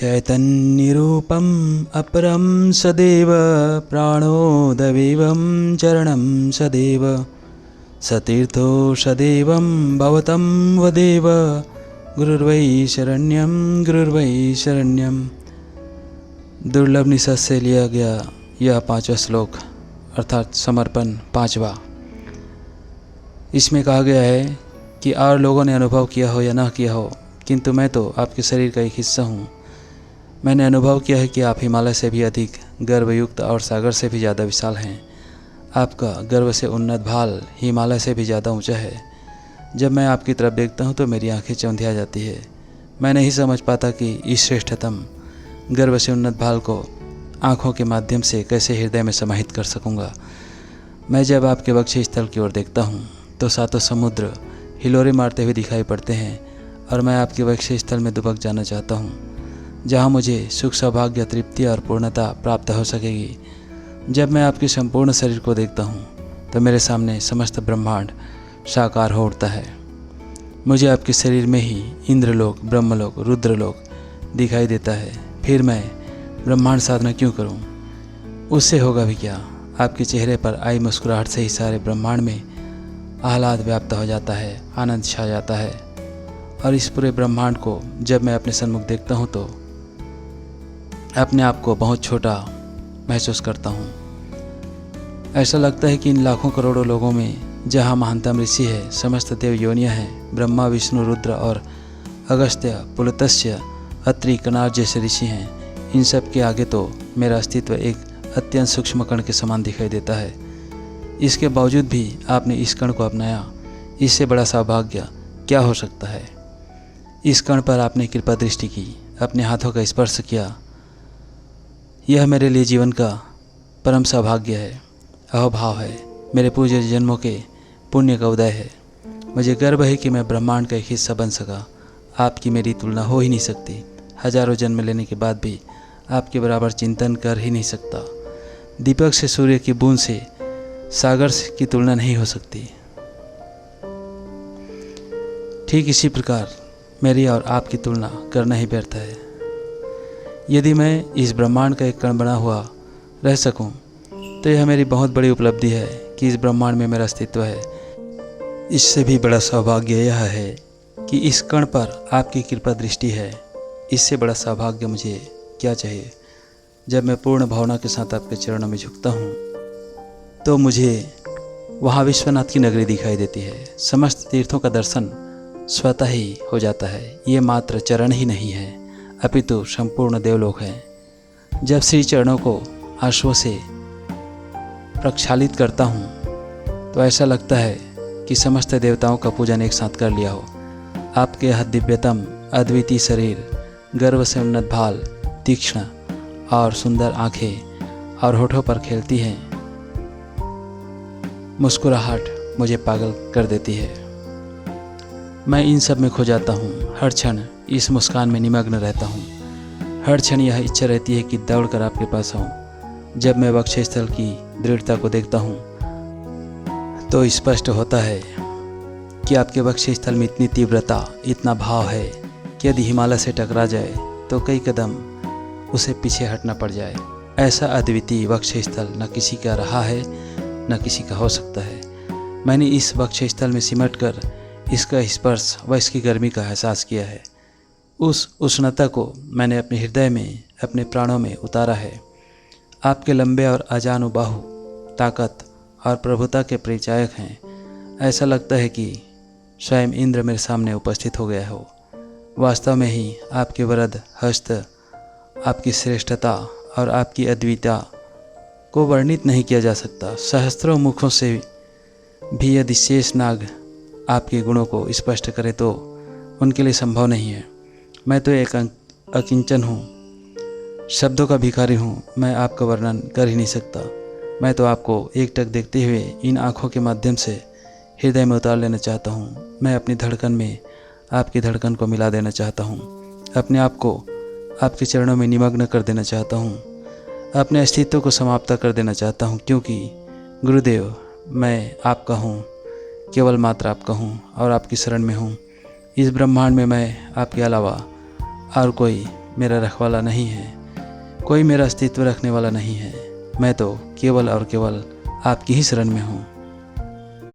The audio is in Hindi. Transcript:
चैतन्यरूपम् अपरं सदेव प्राणोदवीवं चरणं सदेव सतीर्थो सदैवं भवतं वदेव गुरुर्वै शरण्यं। दुर्लभ निषद से लिया गया यह 5वां श्लोक अर्थात समर्पण 5वां। इसमें कहा गया है कि और लोगों ने अनुभव किया हो या न किया हो, किंतु मैं तो आपके शरीर का एक हिस्सा हूँ। मैंने अनुभव किया है कि आप हिमालय से भी अधिक गर्वयुक्त और सागर से भी ज़्यादा विशाल हैं। आपका गर्व से उन्नत भाल हिमालय से भी ज़्यादा ऊंचा है। जब मैं आपकी तरफ देखता हूँ तो मेरी आंखें चौंधिया जाती है। मैं नहीं समझ पाता कि इस श्रेष्ठतम गर्व से उन्नत भाल को आँखों के माध्यम से कैसे हृदय में समाहित कर सकूँगा। मैं जब आपके वक्ष स्थल की ओर देखता हूँ तो सातों समुद्र हिलोरे मारते हुए दिखाई पड़ते हैं और मैं आपके वक्ष स्थल में दुबक जाना चाहता हूँ, जहाँ मुझे सुख, सौभाग्य, तृप्ति और पूर्णता प्राप्त हो सकेगी। जब मैं आपके संपूर्ण शरीर को देखता हूँ तो मेरे सामने समस्त ब्रह्मांड साकार हो उठता है। मुझे आपके शरीर में ही इंद्रलोक, ब्रह्मलोक, रुद्रलोक दिखाई देता है। फिर मैं ब्रह्मांड साधना क्यों करूँ? उससे होगा भी क्या? आपके चेहरे पर आई मुस्कुराहट से ही सारे ब्रह्मांड में आह्लाद व्याप्त हो जाता है, आनंद छा जाता है। और इस पूरे ब्रह्मांड को जब मैं अपने सन्मुख देखता हूँ तो अपने आप को बहुत छोटा महसूस करता हूँ। ऐसा लगता है कि इन लाखों करोड़ों लोगों में जहाँ महानतम ऋषि है, समस्त देव योनियाँ हैं, ब्रह्मा, विष्णु, रुद्र और अगस्त्य, पुलत्स्य, अत्रि, कनार जैसे ऋषि हैं, इन सब के आगे तो मेरा अस्तित्व एक अत्यंत सूक्ष्म कण के समान दिखाई देता है। इसके बावजूद भी आपने इस कण को अपनाया। इससे बड़ा सौभाग्य क्या हो सकता है? इस कण पर आपने कृपा दृष्टि की, अपने हाथों का स्पर्श किया। यह मेरे लिए जीवन का परम सौभाग्य है, अहोभाव है, मेरे पूज्य जन्मों के पुण्य का उदय है। मुझे गर्व है कि मैं ब्रह्मांड का एक हिस्सा बन सका। आपकी मेरी तुलना हो ही नहीं सकती। हजारों जन्म लेने के बाद भी आपके बराबर चिंतन कर ही नहीं सकता। दीपक से सूर्य की बूंद से सागर की तुलना नहीं हो सकती। ठीक इसी प्रकार मेरी और आपकी तुलना करना ही व्यर्थ है। यदि मैं इस ब्रह्मांड का एक कण बना हुआ रह सकूं, तो यह मेरी बहुत बड़ी उपलब्धि है कि इस ब्रह्मांड में मेरा अस्तित्व है। इससे भी बड़ा सौभाग्य यह है कि इस कण पर आपकी कृपा दृष्टि है। इससे बड़ा सौभाग्य मुझे क्या चाहिए? जब मैं पूर्ण भावना के साथ आपके चरणों में झुकता हूँ तो मुझे वहाँ विश्वनाथ की नगरी दिखाई देती है। समस्त तीर्थों का दर्शन स्वतः ही हो जाता है। ये मात्र चरण ही नहीं है, अपितु संपूर्ण देवलोक हैं। जब श्री चरणों को आंसुओं से प्रक्षालित करता हूँ तो ऐसा लगता है कि समस्त देवताओं का पूजन एक साथ कर लिया हो। आपके यह दिव्यतम अद्वितीय शरीर, गर्व से उन्नत भाल, तीक्ष्ण और सुंदर आँखें और होठों पर खेलती हैं मुस्कुराहट मुझे पागल कर देती है। मैं इन सब में खो जाता हूँ। हर क्षण इस मुस्कान में निमग्न रहता हूँ। हर क्षण यह इच्छा रहती है कि दौड़कर आपके पास आऊँ। जब मैं वक्ष स्थल की दृढ़ता को देखता हूँ तो स्पष्ट होता है कि आपके वक्ष स्थल में इतनी तीव्रता, इतना भाव है कि यदि हिमालय से टकरा जाए तो कई कदम उसे पीछे हटना पड़ जाए। ऐसा अद्वितीय वक्ष स्थल न किसी का रहा है, न किसी का हो सकता है। मैंने इस वक्ष स्थल में सिमट कर इसका स्पर्श व इसकी गर्मी का एहसास किया है। उस उष्णता को मैंने अपने हृदय में, अपने प्राणों में उतारा है। आपके लंबे और अजानुबाहु ताकत और प्रभुता के परिचायक हैं। ऐसा लगता है कि स्वयं इंद्र मेरे सामने उपस्थित हो गया हो। वास्तव में ही आपके वरद हस्त, आपकी श्रेष्ठता और आपकी अद्वितीयता को वर्णित नहीं किया जा सकता। सहस्त्रों मुखों से भी यदि शेष नाग आपके गुणों को स्पष्ट करे तो उनके लिए संभव नहीं है। मैं तो एक अकिंचन हूँ, शब्दों का भिखारी हूँ। मैं आपका वर्णन कर ही नहीं सकता। मैं तो आपको एकटक देखते हुए इन आँखों के माध्यम से हृदय में उतार लेना चाहता हूँ। मैं अपनी धड़कन में आपकी धड़कन को मिला देना चाहता हूँ। अपने आप को आपके चरणों में निमग्न कर देना चाहता हूँ। अपने अस्तित्व को समाप्त कर देना चाहता हूँ, क्योंकि गुरुदेव मैं आपका हूँ, केवल मात्र आपका हूँ और आपकी शरण में हूँ। इस ब्रह्मांड में मैं आपके अलावा और कोई मेरा रखवाला नहीं है, कोई मेरा अस्तित्व रखने वाला नहीं है। मैं तो केवल और केवल आपकी ही शरण में हूँ।